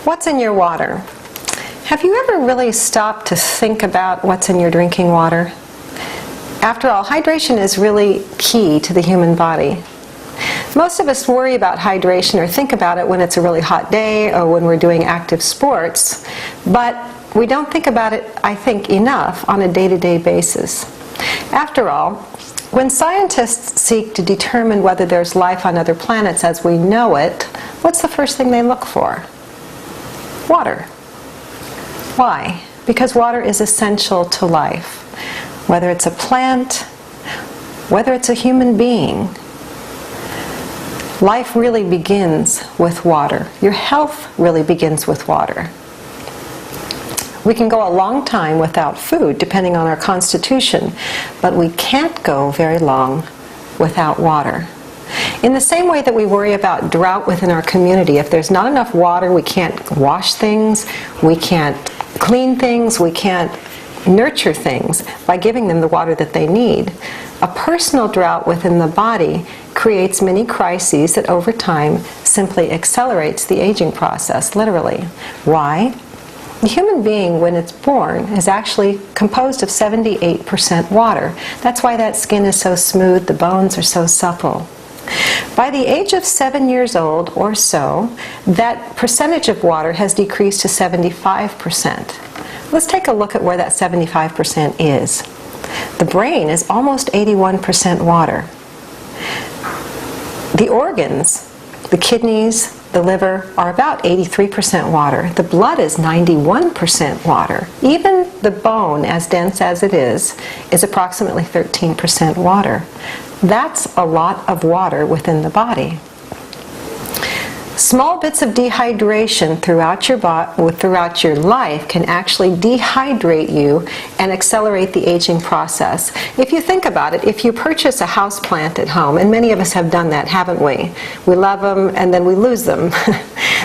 What's in your water? Have you ever really stopped to think about what's in your drinking water? After all, hydration is really key to the human body. Most of us worry about hydration or think about it when it's a really hot day or when we're doing active sports, but we don't think about it, I think, enough on a day-to-day basis. After all, when scientists seek to determine whether there's life on other planets as we know it, what's the first thing they look for? Water. Why? Because water is essential to life. Whether it's a plant, whether it's a human being, life really begins with water. Your health really begins with water. We can go a long time without food, depending on our constitution, but we can't go very long without water. In the same way that we worry about drought within our community, if there's not enough water, we can't wash things, we can't clean things, we can't nurture things by giving them the water that they need. A personal drought within the body creates many crises that over time simply accelerates the aging process, literally. Why? The human being, when it's born, is actually composed of 78% water. That's why that skin is so smooth, the bones are so supple. By the age of 7 years old or so, that percentage of water has decreased to 75%. Let's take a look at where that 75% is. The brain is almost 81% water. The organs, the kidneys, the liver, are about 83% water. The blood is 91% water. Even the bone, as dense as it is approximately 13% water. That's a lot of water within the body. Small bits of dehydration throughout your life can actually dehydrate you and accelerate the aging process. If you think about it, if you purchase a house plant at home, and many of us have done that, haven't we? We love them and then we lose them.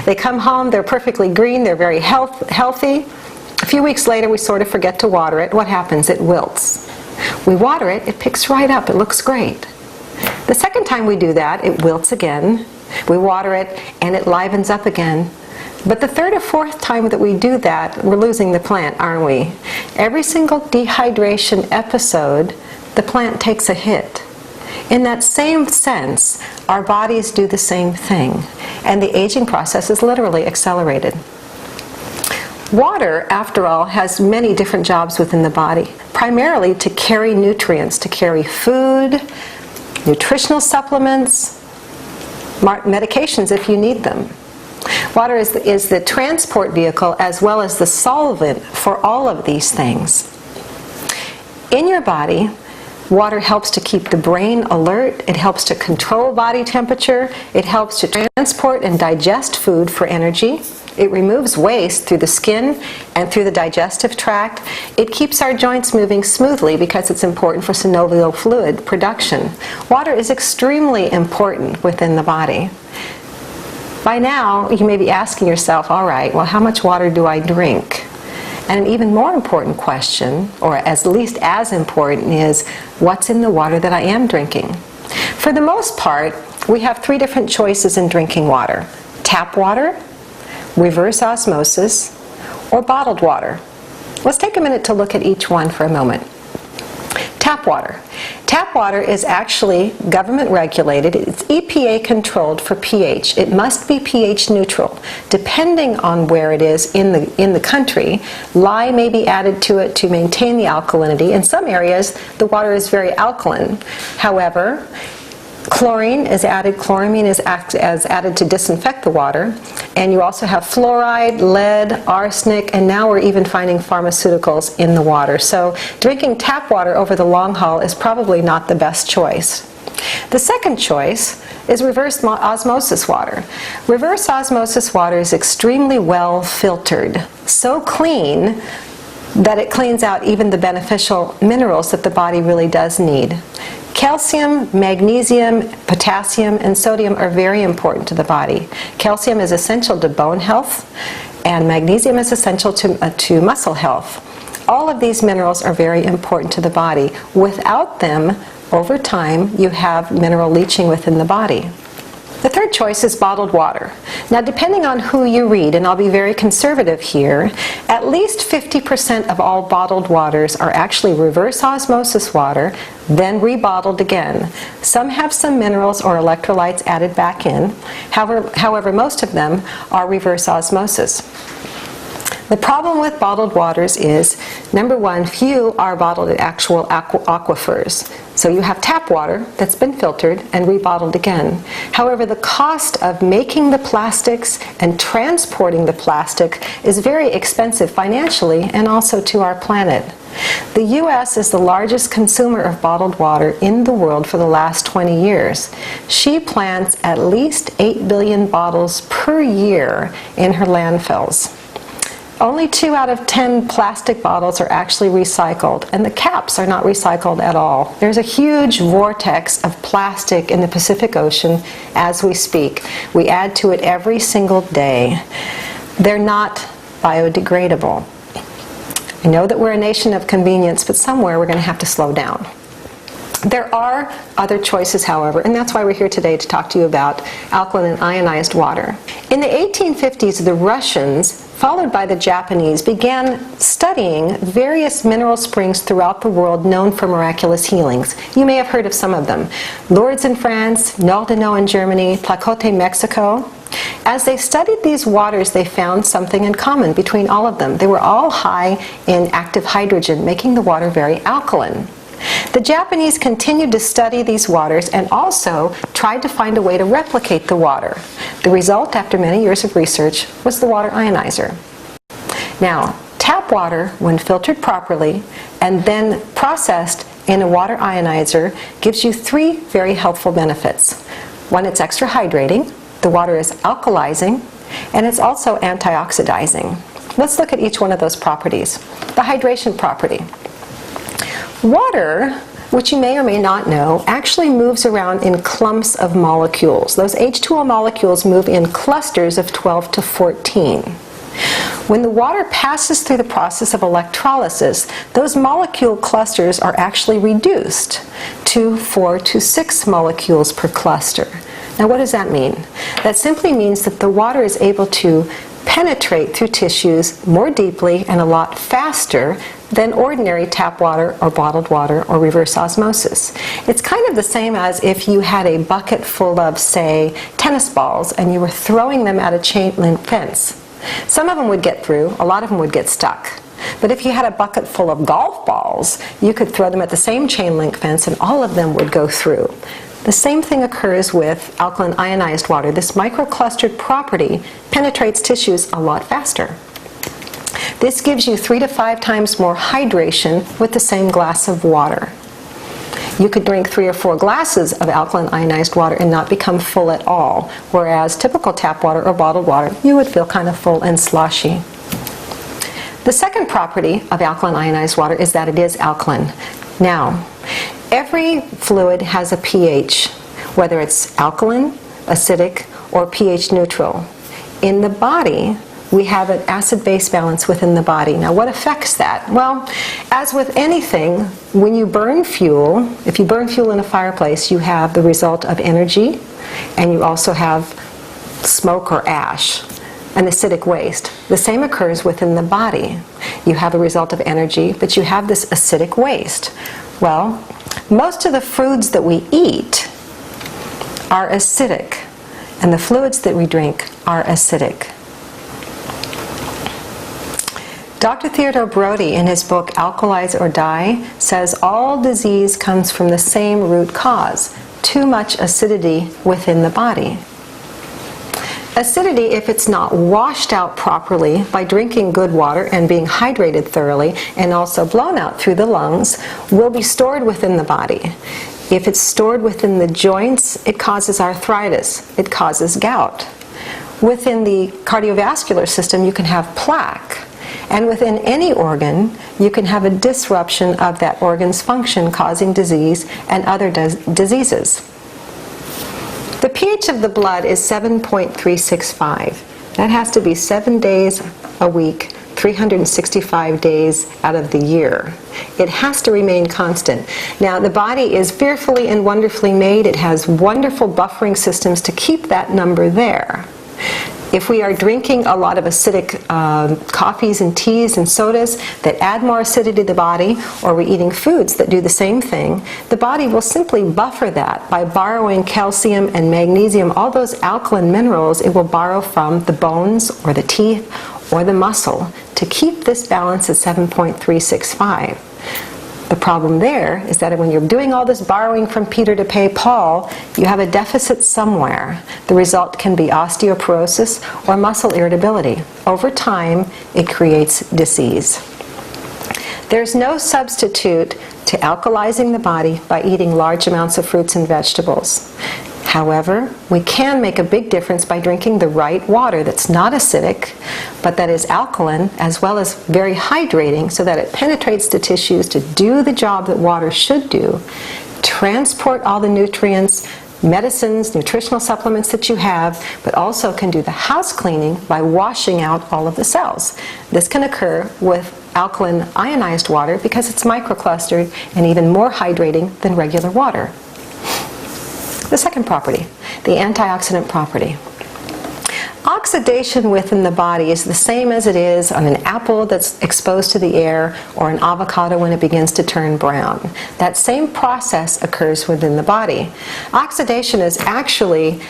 They come home, they're perfectly green, they're very healthy. A few weeks later we sort of forget to water it. What happens? It wilts. We water it, it picks right up, it looks great. The second time we do that, it wilts again. We water it and it livens up again. But the third or fourth time that we do that, we're losing the plant, aren't we? Every single dehydration episode, the plant takes a hit. In that same sense, our bodies do the same thing, and the aging process is literally accelerated. Water, after all, has many different jobs within the body, primarily to carry nutrients, to carry food, nutritional supplements, medications if you need them. Water is the transport vehicle as well as the solvent for all of these things. In your body, water helps to keep the brain alert, it helps to control body temperature, it helps to transport and digest food for energy, it removes waste through the skin and through the digestive tract, it keeps our joints moving smoothly because it's important for synovial fluid production. Water is extremely important within the body. By now, you may be asking yourself, all right, well, how much water do I drink? And an even more important question, or at least as important, is what's in the water that I am drinking? For the most part, we have three different choices in drinking water: tap water, reverse osmosis, or bottled water. Let's take a minute to look at each one for a moment. Tap water. Tap water is actually government regulated. It's EPA controlled for pH. It must be pH neutral. Depending on where it is in the country, lye may be added to it to maintain the alkalinity. In some areas, the water is very alkaline. However, chlorine is added, chloramine is added to disinfect the water, and you also have fluoride, lead, arsenic, and now we're even finding pharmaceuticals in the water. So drinking tap water over the long haul is probably not the best choice. The second choice is reverse osmosis water. Reverse osmosis water is extremely well filtered, so clean that it cleans out even the beneficial minerals that the body really does need. Calcium, magnesium, potassium, and sodium are very important to the body. Calcium is essential to bone health, and magnesium is essential to muscle health. All of these minerals are very important to the body. Without them, over time, you have mineral leaching within the body. The third choice is bottled water. Now, depending on who you read, and I'll be very conservative here, at least 50% of all bottled waters are actually reverse osmosis water, then rebottled again. Some have some minerals or electrolytes added back in. However, most of them are reverse osmosis. The problem with bottled waters is, number one, few are bottled at actual aquifers. So you have tap water that's been filtered and rebottled again. However, the cost of making the plastics and transporting the plastic is very expensive financially and also to our planet. The U.S. is the largest consumer of bottled water in the world for the last 20 years. She plants at least 8 billion bottles per year in her landfills. Only 2 out of 10 plastic bottles are actually recycled, and the caps are not recycled at all. There's a huge vortex of plastic in the Pacific Ocean as we speak. We add to it every single day. They're not biodegradable. I know that we're a nation of convenience, but somewhere we're going to have to slow down. There are other choices, however, and that's why we're here today to talk to you about alkaline and ionized water. In the 1850s, the Russians, followed by the Japanese, began studying various mineral springs throughout the world known for miraculous healings. You may have heard of some of them. Lourdes in France, Nordeno in Germany, Tlacote, Mexico. As they studied these waters, they found something in common between all of them. They were all high in active hydrogen, making the water very alkaline. The Japanese continued to study these waters and also tried to find a way to replicate the water. The result, after many years of research, was the water ionizer. Now, tap water, when filtered properly and then processed in a water ionizer, gives you 3 very helpful benefits. One, it's extra hydrating. The water is alkalizing, and it's also antioxidizing. Let's look at each one of those properties. The hydration property. Water, which you may or may not know, actually moves around in clumps of molecules. Those H2O molecules move in clusters of 12 to 14. When the water passes through the process of electrolysis, those molecule clusters are actually reduced to 4 to 6 molecules per cluster. Now, what does that mean? That simply means that the water is able to penetrate through tissues more deeply and a lot faster than ordinary tap water or bottled water or reverse osmosis. It's kind of the same as if you had a bucket full of, say, tennis balls and you were throwing them at a chain link fence. Some of them would get through, a lot of them would get stuck. But if you had a bucket full of golf balls, you could throw them at the same chain link fence and all of them would go through. The same thing occurs with alkaline ionized water. This microclustered property penetrates tissues a lot faster. This gives you 3 to 5 times more hydration with the same glass of water. You could drink 3 or 4 glasses of alkaline ionized water and not become full at all, whereas typical tap water or bottled water, you would feel kind of full and sloshy. The second property of alkaline ionized water is that it is alkaline. Now, every fluid has a pH, whether it's alkaline, acidic, or pH neutral. In the body, we have an acid-base balance within the body. Now, what affects that? Well, as with anything, when you burn fuel, if you burn fuel in a fireplace, you have the result of energy, and you also have smoke or ash, an acidic waste. The same occurs within the body. You have a result of energy, but you have this acidic waste. Well, most of the foods that we eat are acidic, and the fluids that we drink are acidic. Dr. Theodore Brody, in his book Alkalize or Die, says all disease comes from the same root cause, too much acidity within the body. Acidity, if it's not washed out properly by drinking good water and being hydrated thoroughly and also blown out through the lungs, will be stored within the body. If it's stored within the joints, it causes arthritis, it causes gout. Within the cardiovascular system, you can have plaque. And within any organ, you can have a disruption of that organ's function, causing disease and other diseases. The pH of the blood is 7.365. That has to be 7 days a week, 365 days out of the year. It has to remain constant. Now, the body is fearfully and wonderfully made. It has wonderful buffering systems to keep that number there. If we are drinking a lot of acidic coffees and teas and sodas that add more acidity to the body, or we're eating foods that do the same thing, the body will simply buffer that by borrowing calcium and magnesium, all those alkaline minerals it will borrow from the bones or the teeth or the muscle to keep this balance at 7.365. The problem there is that when you're doing all this borrowing from Peter to pay Paul, you have a deficit somewhere. The result can be osteoporosis or muscle irritability. Over time, it creates disease. There's no substitute to alkalizing the body by eating large amounts of fruits and vegetables. However, we can make a big difference by drinking the right water that's not acidic, but that is alkaline as well as very hydrating, so that it penetrates the tissues to do the job that water should do, transport all the nutrients, medicines, nutritional supplements that you have, but also can do the house cleaning by washing out all of the cells. This can occur with alkaline ionized water because it's microclustered and even more hydrating than regular water. The second property, the antioxidant property. Oxidation within the body is the same as it is on an apple that's exposed to the air or an avocado when it begins to turn brown. That same process occurs within the body. Oxidation is actually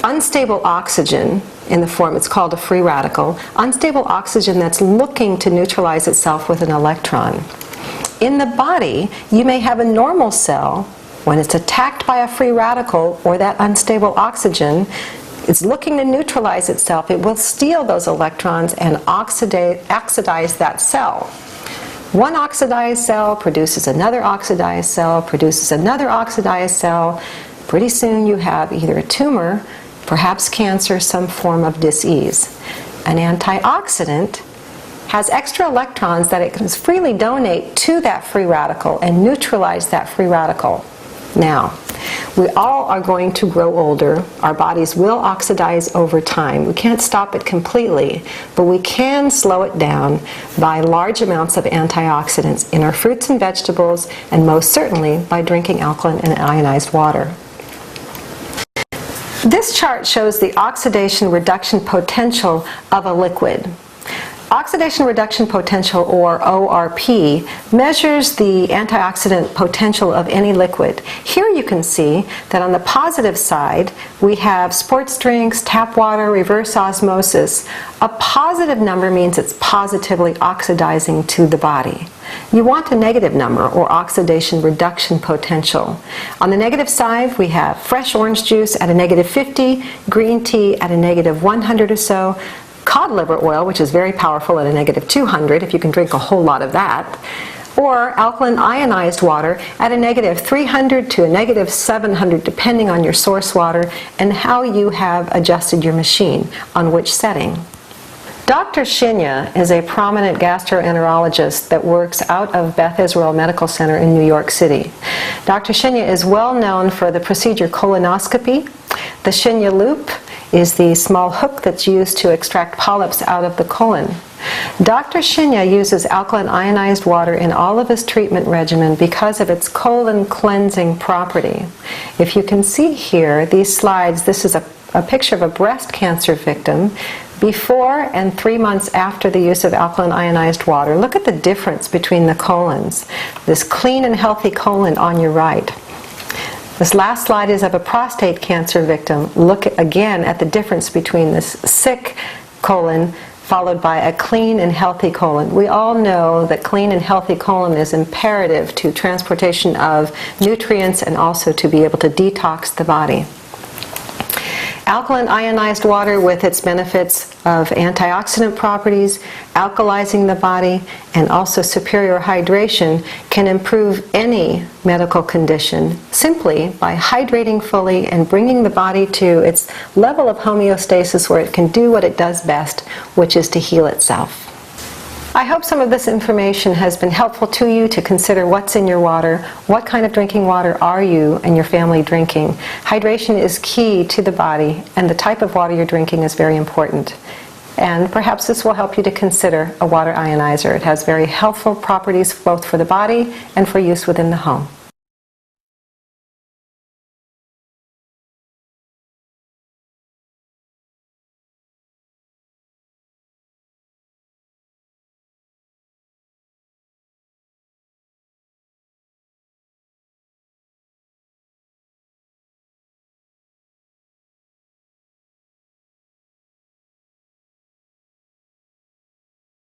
unstable oxygen in the form, it's called a free radical, unstable oxygen that's looking to neutralize itself with an electron. In the body, you may have a normal cell. When it's attacked by a free radical or that unstable oxygen, it's looking to neutralize itself. It will steal those electrons and oxidize that cell. One oxidized cell produces another oxidized cell, produces another oxidized cell. Pretty soon you have either a tumor, perhaps cancer, some form of disease. An antioxidant has extra electrons that it can freely donate to that free radical and neutralize that free radical. Now, we all are going to grow older. Our bodies will oxidize over time. We can't stop it completely, but we can slow it down by large amounts of antioxidants in our fruits and vegetables, and most certainly by drinking alkaline and ionized water. This chart shows the oxidation reduction potential of a liquid. Oxidation reduction potential, or ORP, measures the antioxidant potential of any liquid. Here you can see that on the positive side, we have sports drinks, tap water, reverse osmosis. A positive number means it's positively oxidizing to the body. You want a negative number, or oxidation reduction potential. On the negative side, we have fresh orange juice at a -50, green tea at a -100 or so, cod liver oil, which is very powerful, at a -200 if you can drink a whole lot of that, or alkaline ionized water at a -300 to a -700 depending on your source water and how you have adjusted your machine, on which setting. Dr. Shinya is a prominent gastroenterologist that works out of Beth Israel Medical Center in New York City. Dr. Shinya is well known for the procedure colonoscopy. The Shinya loop is the small hook that's used to extract polyps out of the colon. Dr. Shinya uses alkaline ionized water in all of his treatment regimen because of its colon cleansing property. If you can see here, these slides, this is a picture of a breast cancer victim before and 3 months after the use of alkaline ionized water. Look at the difference between the colons. This clean and healthy colon on your right. This last slide is of a prostate cancer victim. Look again at the difference between this sick colon followed by a clean and healthy colon. We all know that clean and healthy colon is imperative to transportation of nutrients and also to be able to detox the body. Alkaline ionized water, with its benefits of antioxidant properties, alkalizing the body, and also superior hydration, can improve any medical condition simply by hydrating fully and bringing the body to its level of homeostasis where it can do what it does best, which is to heal itself. I hope some of this information has been helpful to you to consider what's in your water, what kind of drinking water are you and your family drinking. Hydration is key to the body, and the type of water you're drinking is very important. And perhaps this will help you to consider a water ionizer. It has very helpful properties both for the body and for use within the home.